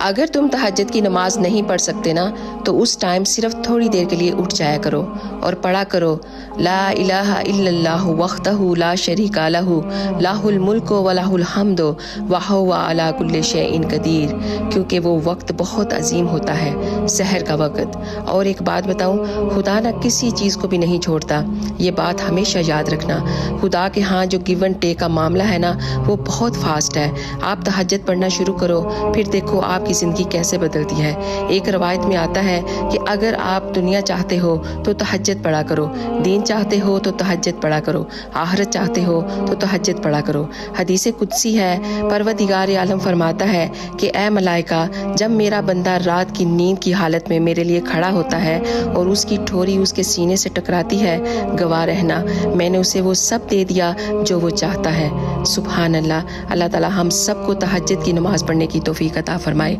अगर तुम तहज्जुद की नमाज नहीं पढ़ सकते ना तो उस टाइम सिर्फ थोड़ी देर के लिए उठ जाया करो और पढ़ा करो ला इलाहा इल्लल्लाहु वहदहु ला शरीका लहु लाहुल मुल्कु व लाहुल हम्दु व हुवा अला कुल्लि शैइन कदीर, क्योंकि वो वक्त बहुत अजीम होता है, सहर का वक्त। और एक बात बताऊं, खुदा ना किसी चीज़ को भी नहीं छोड़ता, ये बात हमेशा याद रखना। खुदा के यहाँ जो गिव एंड टेक का मामला है ना वो बहुत फास्ट है। आप तहज्जुद पढ़ना शुरू करो, फिर देखो आपकी ज़िंदगी कैसे बदलती है। एक रवायत में आता है कि अगर आप दुनिया चाहते हो तो तहज्जुद पढ़ा करो, दीन चाहते हो तो तहज्जुद पढ़ा करो, आखिरत चाहते हो तो तहज्जुद पढ़ा करो। हदीस कुदसी है, परवरदिगार आलम फरमाता है कि ए मलाइका, जब मेरा बंदा रात की नींद की हालत में मेरे लिए खड़ा होता है और उसकी ठोरी उसके सीने से टकराती है, गवाह रहना मैंने उसे वो सब दे दिया जो वो चाहता है। सुभान अल्लाह। अल्लाह ताला हम सबको तहज्जुद की नमाज़ पढ़ने की तौफीक अता फरमाए।